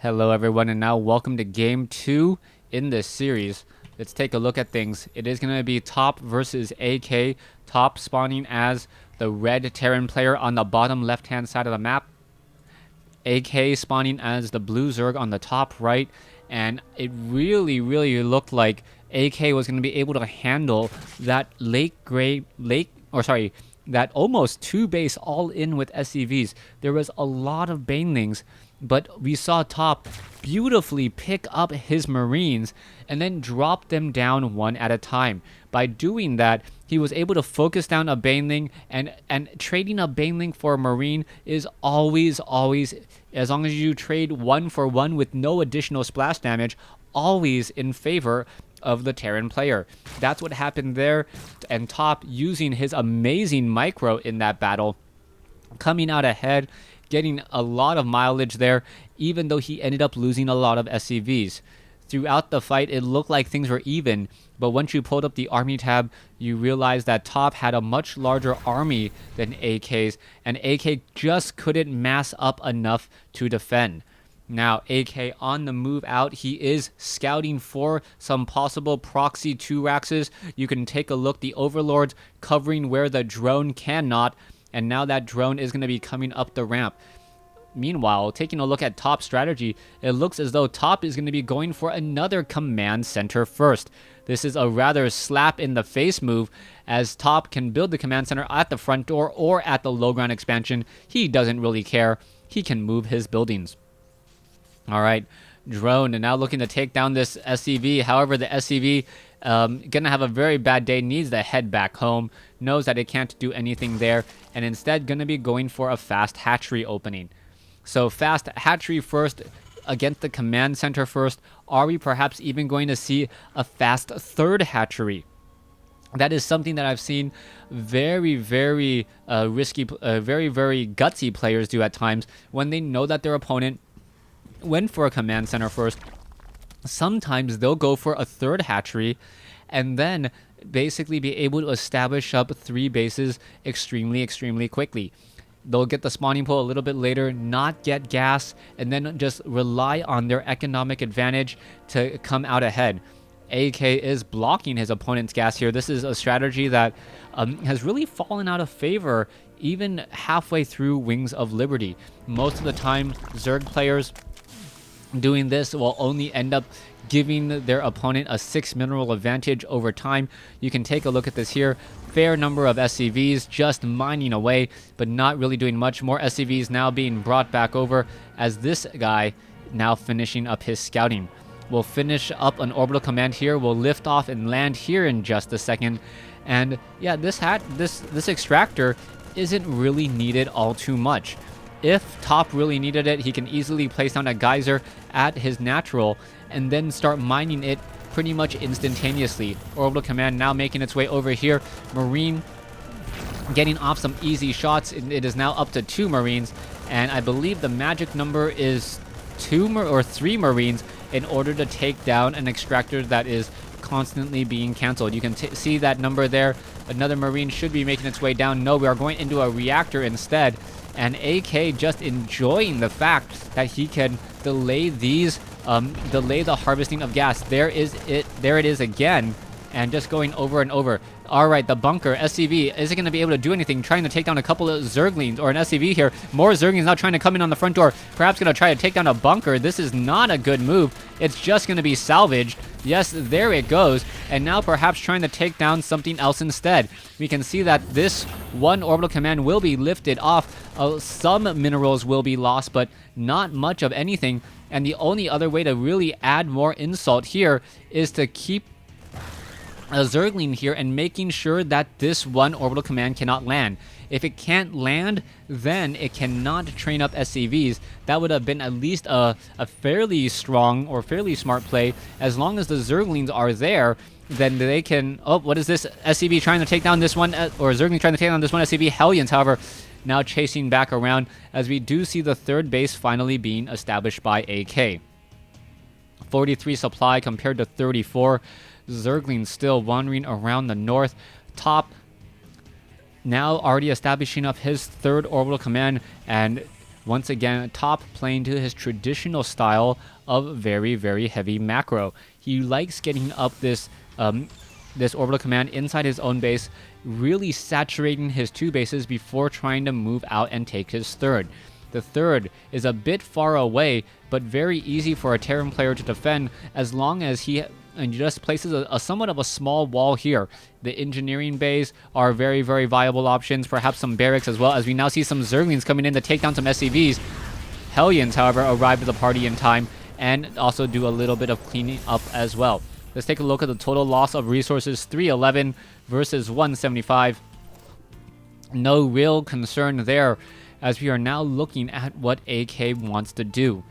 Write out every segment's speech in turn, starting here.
Hello everyone, and now welcome to game 2 in this series. Let's take a look at things. It is going to be Top versus AK. Top spawning as the red Terran player on the bottom left hand side of the map. AK spawning as the blue Zerg on the top right. And it really looked like AK was going to be able to handle that that almost 2-base all in with SCVs. There was a lot of banelings, but we saw Top beautifully pick up his Marines and then drop them down one at a time. By doing that, he was able to focus down a baneling, and trading a baneling for a Marine is always, as long as you trade 1-for-1 with no additional splash damage, always in favor of the Terran player. That's what happened there, and Top using his amazing micro in that battle, coming out ahead, getting a lot of mileage there, even though he ended up losing a lot of SCVs. Throughout the fight, it looked like things were even, but once you pulled up the army tab, you realized that Top had a much larger army than AK's, and AK just couldn't mass up enough to defend. Now, AK on the move out, he is scouting for some possible proxy 2-raxes. You can take a look, the Overlords covering where the drone cannot, and now that drone is going to be coming up the ramp. Meanwhile, taking a look at Top strategy, it looks as though Top is going to be going for another command center first. This is a rather slap in the face move, as Top can build the command center at the front door or at the low ground expansion. He doesn't really care. He can move his buildings. Alright, drone, and now looking to take down this SCV. However, the SCV gonna have a very bad day, needs to head back home, knows that it can't do anything there, and instead gonna be going for a fast hatchery opening. So fast hatchery first against the command center first. Are we perhaps even going to see a fast third hatchery? That is something that I've seen very risky, very gutsy players do at times when they know that their opponent went for a command center first. Sometimes they'll go for a third hatchery and then basically be able to establish up 3 bases extremely quickly. They'll get the spawning pool a little bit later, not get gas, and then just rely on their economic advantage to come out ahead. AK is blocking his opponent's gas here. This is a strategy that has really fallen out of favor even halfway through Wings of Liberty. Most of the time, Zerg players doing this will only end up giving their opponent a 6 mineral advantage over time. You can take a look at this here. Fair number of SCVs just mining away, but not really doing much. More SCVs now being brought back over as this guy now finishing up his scouting. We'll finish up an orbital command here. We'll lift off and land here in just a second. And yeah, this extractor isn't really needed all too much. If Top really needed it, he can easily place down a geyser at his natural and then start mining it pretty much instantaneously. Orbital command now making its way over here. Marine getting off some easy shots. It is now up to 2 Marines, and I believe the magic number is 2 or 3 Marines in order to take down an extractor that is constantly being cancelled. You can see that number there. Another Marine should be making its way down. No, we are going into a reactor instead. And AK just enjoying the fact that he can delay the harvesting of gas. There it is again, and just going over and over. All right, the bunker, SCV, isn't going to be able to do anything, trying to take down a couple of Zerglings, or an SCV here. More Zerglings now trying to come in on the front door, perhaps going to try to take down a bunker. This is not a good move. It's just going to be salvaged. Yes, there it goes. And now perhaps trying to take down something else instead. We can see that this one orbital command will be lifted off. Some minerals will be lost, but not much of anything. And the only other way to really add more insult here is to keep a Zergling here and making sure that this one orbital command cannot land. If it can't land, then it cannot train up SCVs. That would have been at least a fairly strong or fairly smart play. As long as the Zerglings are there, then they can... Oh, what is this? SCV trying to take down this one, or Zergling trying to take down this one SCV. Hellions, however, now chasing back around, as we do see the third base finally being established by AK. 43 supply compared to 34. Zergling still wandering around the north. Top now already establishing up his third orbital command, and Once again, Top playing to his traditional style of very, very heavy macro. He likes getting up this orbital command inside his own base, really saturating his 2 bases before trying to move out and take his third. The third is a bit far away, but very easy for a Terran player to defend as long as he just places a somewhat of a small wall here. The engineering bays are very, very viable options, perhaps some barracks as well, as we now see some Zerglings coming in to take down some SCVs. Hellions, however, arrive at the party in time and also do a little bit of cleaning up as well. Let's take a look at the total loss of resources, 311 versus 175. No real concern there, as we are now looking at what AK wants to do.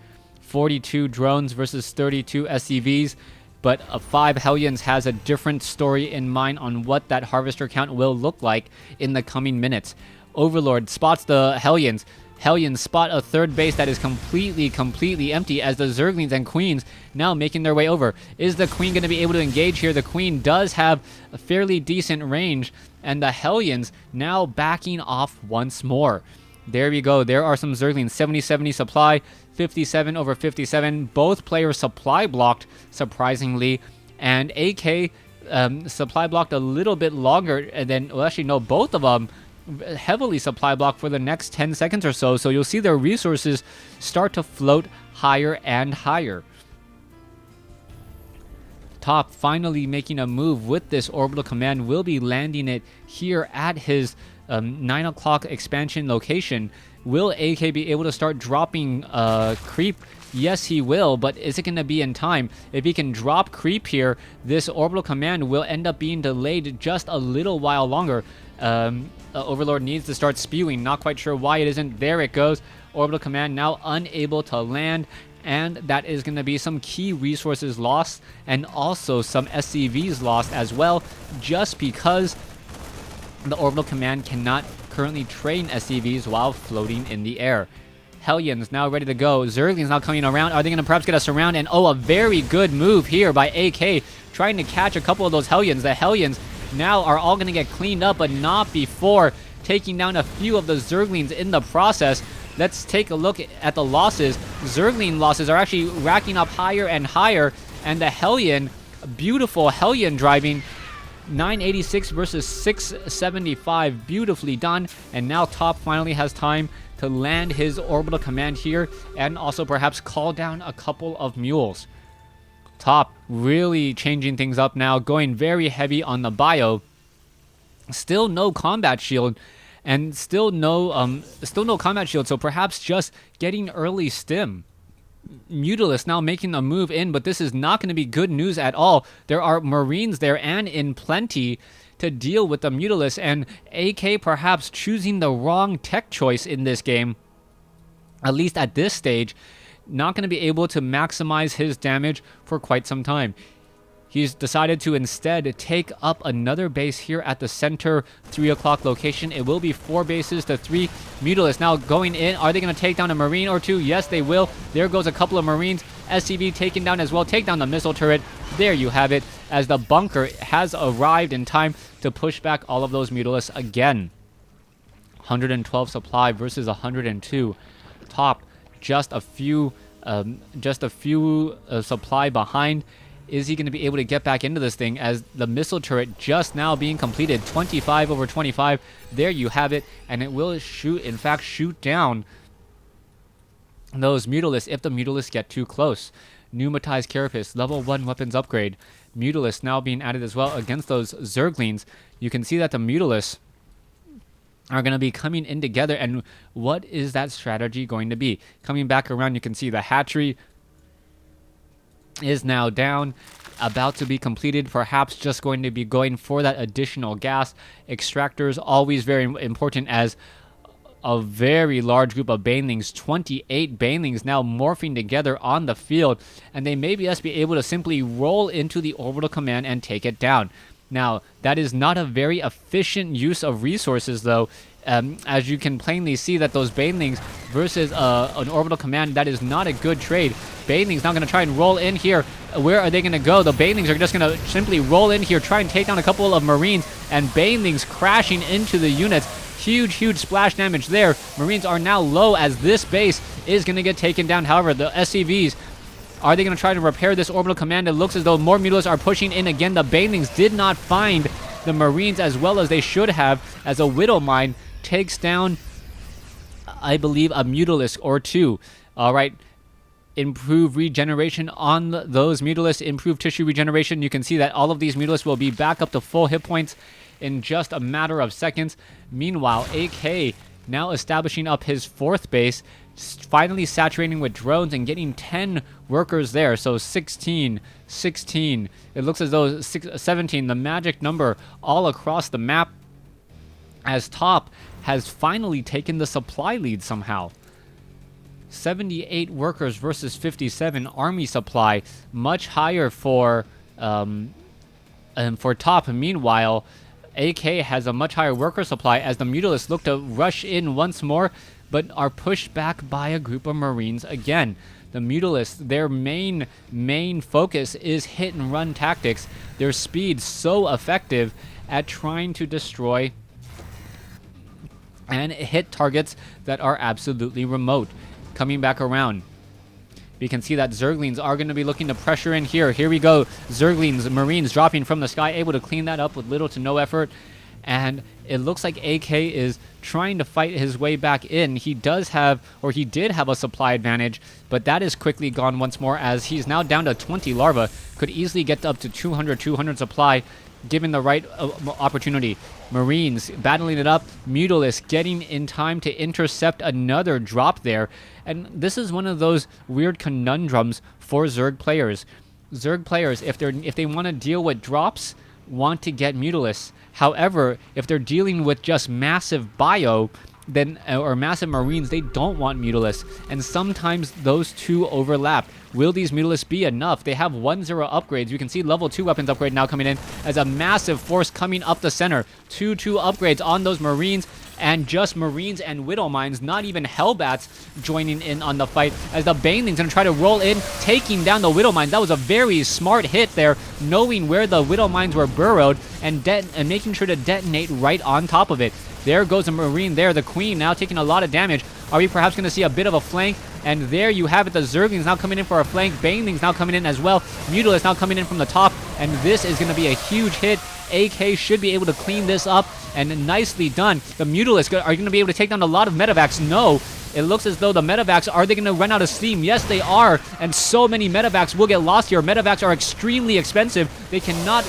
42 drones versus 32 SCVs, but 5 Hellions has a different story in mind on what that harvester count will look like in the coming minutes. Overlord spots the Hellions. Hellions spot a third base that is completely empty, as the Zerglings and Queens now making their way over. Is the Queen going to be able to engage here? The Queen does have a fairly decent range, and the Hellions now backing off once more. There we go. There are some Zerglings. 70-70 supply, 57 over 57. Both players supply blocked, surprisingly, and AK supply blocked a little bit longer than, well, actually, no, both of them heavily supply block for the next 10 seconds or so. So you'll see their resources start to float higher and higher. Top finally making a move with this orbital command, will be landing it here at his 9 o'clock expansion location. Will AK be able to start dropping creep? Yes, he will, but is it going to be in time? If he can drop creep here, this orbital command will end up being delayed just a little while longer. Overlord needs to start spewing. Not quite sure why it isn't. There it goes. Orbital command now unable to land, and that is going to be some key resources lost and also some SCVs lost as well, just because the orbital command cannot currently train SCVs while floating in the air. Hellions now ready to go. Zerglings now coming around. Are they going to perhaps get us around? And oh, a very good move here by AK, trying to catch a couple of those Hellions. The Hellions now are all going to get cleaned up, but not before taking down a few of the Zerglings in the process. Let's take a look at the losses. Zergling losses are actually racking up higher and higher, and the Hellion, beautiful Hellion driving, 986 versus 675, beautifully done. And now Top finally has time to land his orbital command here and also perhaps call down a couple of mules. Top really changing things up now, going very heavy on the bio. Still no combat shield, and still no combat shield, so perhaps just getting early stim. Mutalisk now making a move in, but this is not going to be good news at all. There are Marines there and in plenty to deal with the Mutalisk, and AK perhaps choosing the wrong tech choice in this game, at least at this stage. Not going to be able to maximize his damage for quite some time. He's decided to instead take up another base here at the center 3 o'clock location. It will be 4 bases to 3. Mutalisk now going in. Are they going to take down a Marine or two? Yes, they will. There goes a couple of Marines. SCV taken down as well. Take down the missile turret. There you have it, as the bunker has arrived in time to push back all of those Mutalisks again. 112 supply versus 102. Top just a few supply behind. Is he going to be able to get back into this thing, as the missile turret just now being completed? 25 over 25. There you have it, and it will shoot down those Mutalisks if the Mutalisks get too close. Pneumatized Carapace, level 1 weapons upgrade. Mutalisks now being added as well against those Zerglings. You can see that the Mutalisks are going to be coming in together, and what is that strategy going to be? Coming back around, you can see the hatchery is now down, about to be completed, perhaps just going to be going for that additional gas. Extractors always very important, as a very large group of banelings, 28 banelings now morphing together on the field, and they may just be able to simply roll into the orbital command and take it down. Now, that is not a very efficient use of resources, though, as you can plainly see that those banelings versus an orbital command, that is not a good trade. Banelings now going to try and roll in here. Where are they going to go? The banelings are just going to simply roll in here, try and take down a couple of Marines, and banelings crashing into the units. Huge splash damage there. Marines are now low as this base is going to get taken down. However, the SCVs, are they going to try to repair this orbital command? It looks as though more Mutalisks are pushing in again. The Banelings did not find the Marines as well as they should have, as a Widow Mine takes down, I believe, a Mutalisk or two. All right. Improve regeneration on those Mutalisks, improve tissue regeneration. You can see that all of these Mutalisks will be back up to full hit points in just a matter of seconds. Meanwhile, AK now establishing up his fourth base, finally saturating with drones and getting 10 workers there. So 16, 16. It looks as though 17, the magic number all across the map, as Top has finally taken the supply lead somehow. 78 workers versus 57 army supply, much higher for Top. Meanwhile, AK has a much higher worker supply as the Mutalisks look to rush in once more, but are pushed back by a group of Marines again. The Mutalisks, their main focus is hit and run tactics. Their speed so effective at trying to destroy and hit targets that are absolutely remote. Coming back around, we can see that Zerglings are going to be looking to pressure in here. Here we go. Zerglings, Marines dropping from the sky, able to clean that up with little to no effort. And it looks like AK is trying to fight his way back in. He does have, or he did have, a supply advantage, but that is quickly gone once more as he's now down to 20 larvae. Could easily get up to 200 supply given the right opportunity. Marines battling it up. Mutalisks getting in time to intercept another drop there. And this is one of those weird conundrums for Zerg players. Zerg players, if they want to deal with drops, want to get Mutalisks. However, if they're dealing with just massive bio, then or massive Marines, they don't want Mutalisks. And sometimes those two overlap. Will these Mutalisks be enough? They have 1-0 upgrades. You can see level 2 weapons upgrade now coming in as a massive force coming up the center. 2-2 upgrades on those Marines, and just Marines and Widow Mines, not even Hellbats joining in on the fight as the Banelings going to try to roll in, taking down the Widow Mines. That was a very smart hit there, knowing where the Widow Mines were burrowed and making sure to detonate right on top of it. There goes a Marine there, the Queen now taking a lot of damage. Are we perhaps going to see a bit of a flank? And there you have it, the Zerglings now coming in for a flank, Banelings now coming in as well, Mutalisks now coming in from the top, and this is going to be a huge hit. AK should be able to clean this up, and nicely done. The Mutalisks are going to be able to take down a lot of medevacs. No, it looks as though the medevacs, are they going to run out of steam? Yes, they are, and so many medevacs will get lost here. Medevacs are extremely expensive. They cannot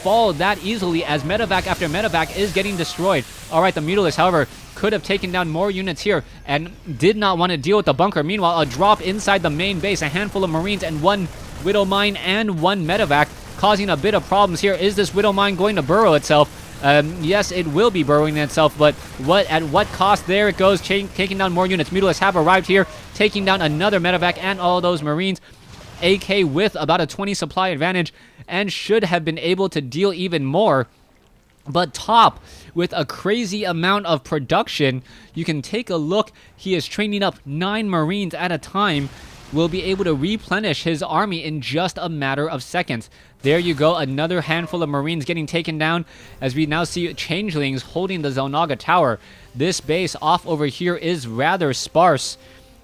fall that easily as medevac after medevac is getting destroyed. All right, the Mutalisks, however, could have taken down more units here and did not want to deal with the bunker. Meanwhile, a drop inside the main base, a handful of Marines and one Widow Mine and one medevac, causing a bit of problems here. Is this Widow Mine going to burrow itself? Yes, it will be burrowing itself, but at what cost? There it goes, taking down more units. Mutalisks have arrived here, taking down another medevac and all those Marines. AK with about a 20 supply advantage and should have been able to deal even more. But Top, with a crazy amount of production, you can take a look. He is training up 9 Marines at a time, will be able to replenish his army in just a matter of seconds. There you go, another handful of Marines getting taken down as we now see Changelings holding the Zelnaga Tower. This base off over here is rather sparse.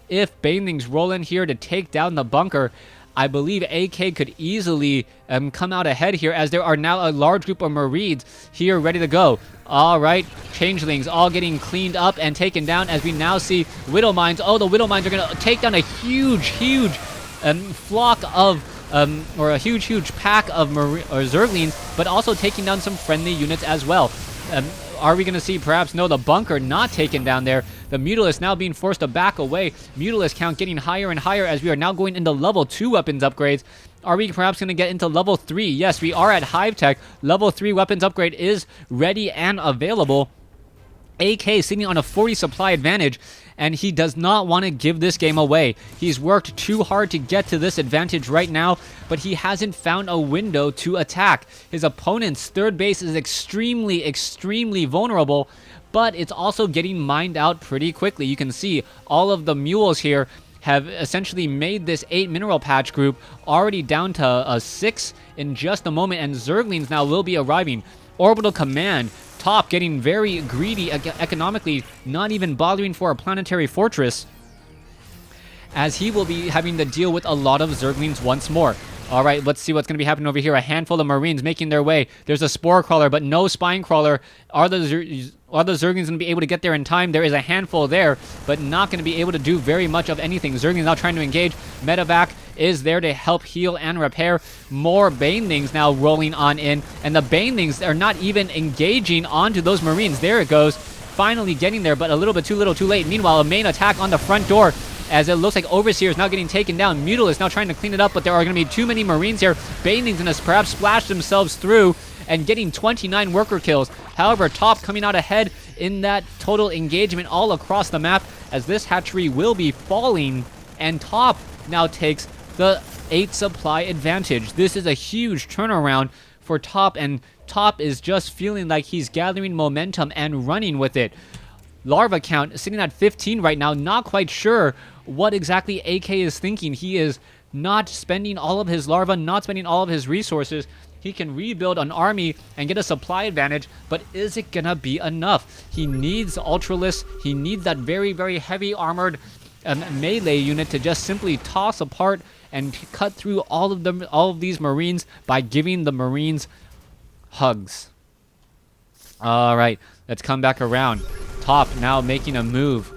If Banelings roll in here to take down the bunker, I believe AK could easily come out ahead here as there are now a large group of Marines here ready to go. All right, Changelings all getting cleaned up and taken down as we now see Widow Mines. Oh, the Widow Mines are going to take down a huge flock of, or a huge pack of Zerglings, but also taking down some friendly units as well. Are we going to see perhaps, no, the bunker not taken down there. The Mutalisks now being forced to back away. Mutalisk count getting higher and higher as we are now going into level 2 weapons upgrades. Are we perhaps going to get into level 3? Yes, we are at Hive Tech. Level 3 weapons upgrade is ready and available. AK sitting on a 40 supply advantage, and he does not want to give this game away. He's worked too hard to get to this advantage right now, but he hasn't found a window to attack. His opponent's third base is extremely vulnerable, but it's also getting mined out pretty quickly. You can see all of the mules here have essentially made this 8 mineral patch group already down to 6 in just a moment, and Zerglings now will be arriving. Orbital Command Top getting very greedy economically, not even bothering for a planetary fortress, as he will be having to deal with a lot of Zerglings once more. All right, let's see what's going to be happening over here. A handful of Marines making their way. There's a Spore Crawler, but no Spine Crawler. Are the Zerglings going to be able to get there in time? There is a handful there, but not going to be able to do very much of anything. Zerglings now trying to engage. Medevac is there to help heal and repair. More Banelings now rolling on in, and the Banelings are not even engaging onto those Marines. There it goes. Finally getting there, but a little bit too little too late. Meanwhile, a main attack on the front door, as it looks like Overseer is now getting taken down. Mutalisk now trying to clean it up, but there are going to be too many Marines here. Banelings going to perhaps splash themselves through and getting 29 worker kills. However, Top coming out ahead in that total engagement all across the map, as this hatchery will be falling, and Top now takes the 8 supply advantage. This is a huge turnaround for Top, and Top is just feeling like he's gathering momentum and running with it. Larva count sitting at 15 right now. Not quite sure what exactly AK is thinking. He is not spending all of his larva, not spending all of his resources. He can rebuild an army and get a supply advantage, but is it gonna be enough? He needs Ultralisk. He needs that very, very heavy armored melee unit to just simply toss apart and cut through all of these Marines by giving the Marines hugs. All right, let's come back around. Top now making a move,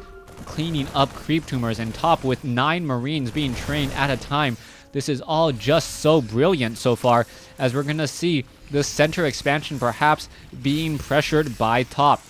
cleaning up creep tumors, and Top with 9 Marines being trained at a time. This is all just so brilliant so far, as we're going to see the center expansion perhaps being pressured by Top.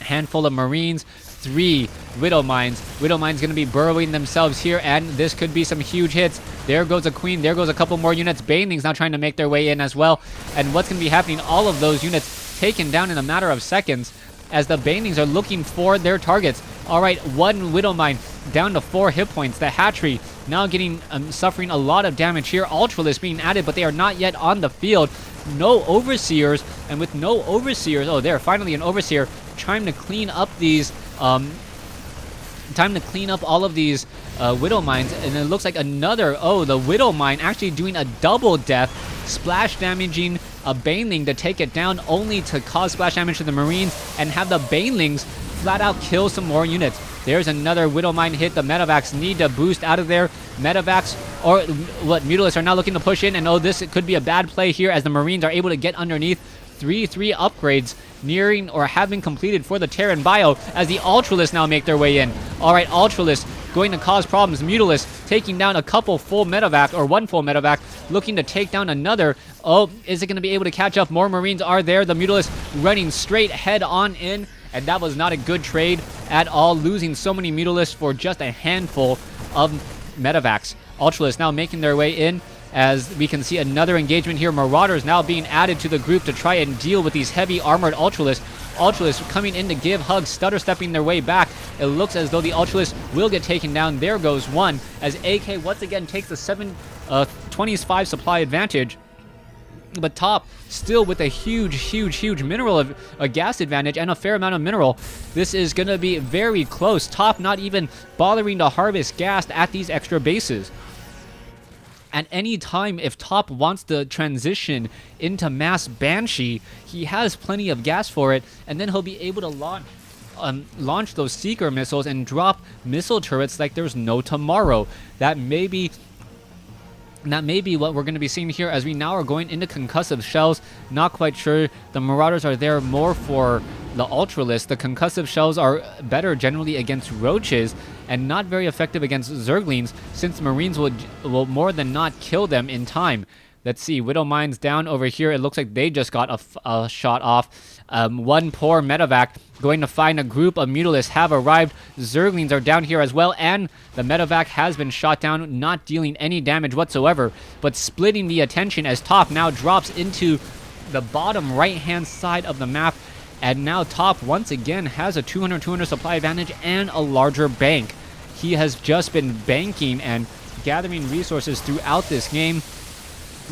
Handful of Marines, 3 Widow Mines. Widow Mines going to be burrowing themselves here, and this could be some huge hits. There goes a Queen, there goes a couple more units. Banelings now trying to make their way in as well. And what's going to be happening? All of those units taken down in a matter of seconds, as the Banelings are looking for their targets. All right, 1 Widow Mine down to 4 hit points. The hatchery now getting suffering a lot of damage here. Ultralisk being added, but they are not yet on the field. No Overseers, and with no Overseers, oh, there, finally an Overseer trying to clean up these time to clean up all of these Widow Mines, and it looks like another, the Widow Mine actually doing a double death, splash damaging a Baneling to take it down, only to cause splash damage to the Marines and have the Banelings flat out kill some more units. There's another Widow Mine hit. The Medevacs need to boost out of there. Medevacs, or what, Mutalisks are now looking to push in, and this could be a bad play here, as the Marines are able to get underneath. 3 upgrades nearing or have been completed for the Terran bio, as the Ultralisk now make their way in. Alright, Ultralisk going to cause problems. Mutalisk taking down a couple full medevac, or 1 full medevac, looking to take down another. Oh, is it going to be able to catch up? More Marines are there. The Mutalisk running straight head on in, and that was not a good trade at all, losing so many Mutalisks for just a handful of medevacs. Ultralisk now making their way in, as we can see another engagement here. Marauders now being added to the group to try and deal with these heavy armored Ultralisk. Ultralisk coming in to give hugs, stutter stepping their way back. It looks as though the Ultralisk will get taken down. There goes one, as AK once again takes the 25 supply advantage. But Top still with a huge mineral of a gas advantage and a fair amount of mineral. This is going to be very close. Top not even bothering to harvest gas at these extra bases. At any time, if Top wants to transition into mass Banshee, he has plenty of gas for it, and then he'll be able to launch those Seeker missiles and drop missile turrets like there's no tomorrow. That may be what we're going to be seeing here, as we now are going into concussive shells. Not quite sure. The Marauders are there more for the Ultralisk. The concussive shells are better generally against roaches and not very effective against Zerglings, since Marines will more than not kill them in time. Let's see, Widow Mines down over here. It looks like they just got a shot off. 1 poor medevac going to find a group of Mutalisks have arrived. Zerglings are down here as well, and the medevac has been shot down, not dealing any damage whatsoever, but splitting the attention as Top now drops into the bottom right-hand side of the map. And now Top once again has a 200 supply advantage and a larger bank. He has just been banking and gathering resources throughout this game,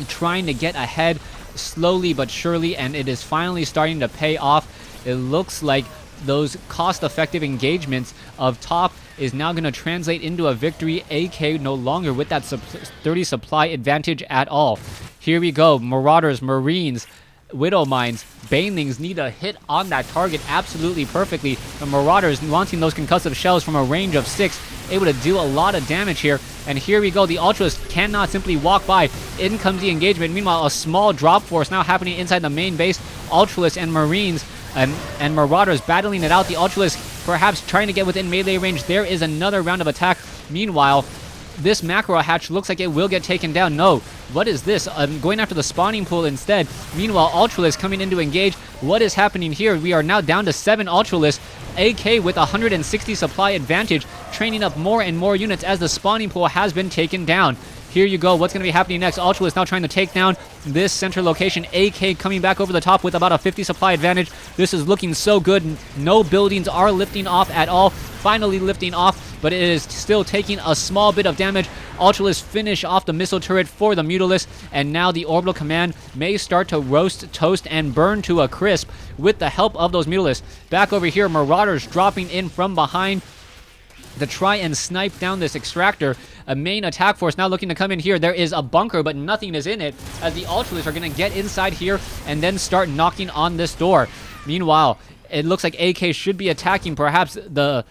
trying to get ahead slowly but surely, and it is finally starting to pay off. It looks like those cost-effective engagements of Top is now going to translate into a victory. AK no longer with that 30 supply advantage at all. Here we go. Marauders, Marines, Widow Mines. Banelings need a hit on that target absolutely perfectly. The Marauders launching those concussive shells from a range of 6, able to do a lot of damage here. And here we go, the Ultras cannot simply walk by. In comes the engagement. Meanwhile, a small drop force now happening inside the main base. Ultras and Marines and Marauders battling it out. The Ultras perhaps trying to get within melee range. There is another round of attack. Meanwhile, this macro hatch looks like it will get taken down. No, what is this? Going after the spawning pool instead. Meanwhile, Ultralisk coming in to engage. What is happening here? We are now down to 7 Ultralisk. AK with 160 supply advantage, training up more and more units as the spawning pool has been taken down. Here you go. What's going to be happening next? Ultralisk now trying to take down this center location. AK coming back over the top with about a 50 supply advantage. This is looking so good. No buildings are lifting off at all. Finally lifting off, but it is still taking a small bit of damage. Ultralisk finish off the missile turret for the Mutalisk, and now the Orbital Command may start to roast, toast, and burn to a crisp with the help of those Mutalisks. Back over here, Marauders dropping in from behind to try and snipe down this extractor. A main attack force now looking to come in here. There is a bunker, but nothing is in it, as the Ultralists are going to get inside here and then start knocking on this door. Meanwhile, it looks like AK should be attacking perhaps the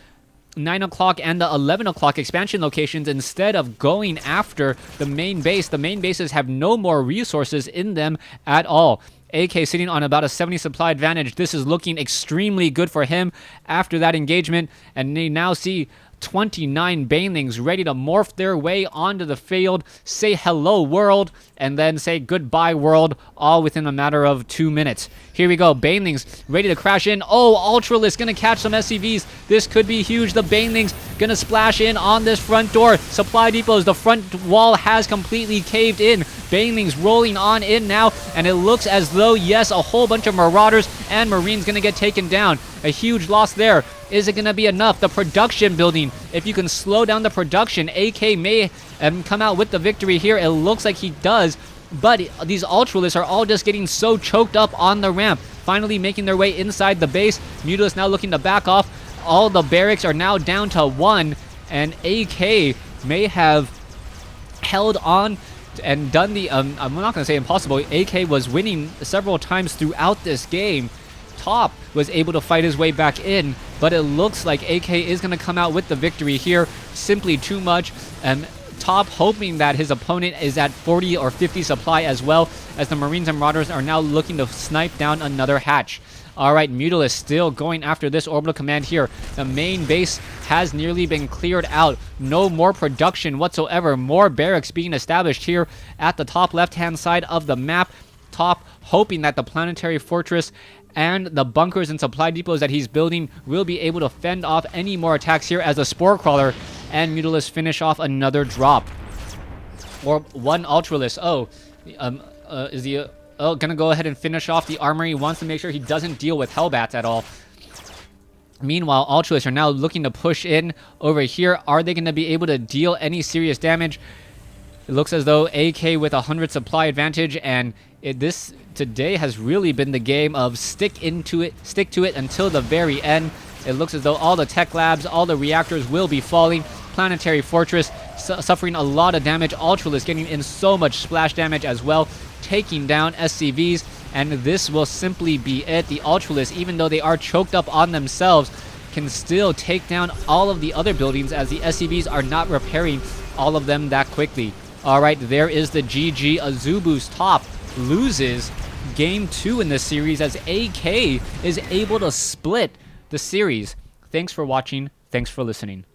9 o'clock and the 11 o'clock expansion locations instead of going after the main base. The main bases have no more resources in them at all. AK sitting on about a 70 supply advantage. This is looking extremely good for him after that engagement, and they now see 29 Banelings ready to morph their way onto the field, say hello world, and then say goodbye world, all within a matter of 2 minutes. Here we go, Banelings ready to crash in. Oh, Ultralisk gonna catch some SCVs. This could be huge. The Banelings gonna splash in on this front door. Supply depots, the front wall has completely caved in. Banelings rolling on in now, and it looks as though, yes, a whole bunch of Marauders and Marines gonna get taken down. A huge loss there. Is it going to be enough? The production building, if you can slow down the production, AK may come out with the victory here. It looks like he does, but these Ultralists are all just getting so choked up on the ramp. Finally making their way inside the base. Mutalisk now looking to back off. All the barracks are now down to 1, and AK may have held on and done the, I'm not going to say impossible. AK was winning several times throughout this game. Top was able to fight his way back in, but it looks like AK is going to come out with the victory here. Simply too much. Top hoping that his opponent is at 40 or 50 supply as well, as the Marines and Marauders are now looking to snipe down another hatch. Alright, Mutalisk still going after this Orbital Command here. The main base has nearly been cleared out. No more production whatsoever. More barracks being established here at the top left-hand side of the map. Top hoping that the planetary fortress and the bunkers and supply depots that he's building will be able to fend off any more attacks here, as the Spore Crawler and Mutalisk finish off another drop. Or one Ultralisk. Is he gonna go ahead and finish off the armory? Wants to make sure he doesn't deal with Hellbats at all. Meanwhile, Ultralists are now looking to push in over here. Are they going to be able to deal any serious damage? It looks as though AK with 100 supply advantage, and this today has really been the game of stick to it until the very end. It looks as though all the tech labs, all the reactors will be falling. Planetary Fortress suffering a lot of damage. Ultralisk getting in so much splash damage as well, taking down SCVs, and this will simply be it. The Ultralisk, even though they are choked up on themselves, can still take down all of the other buildings, as the SCVs are not repairing all of them that quickly. Alright, there is the GG. Azubu's Top loses Game 2 in this series, as AK is able to split the series. Thanks for watching. Thanks for listening.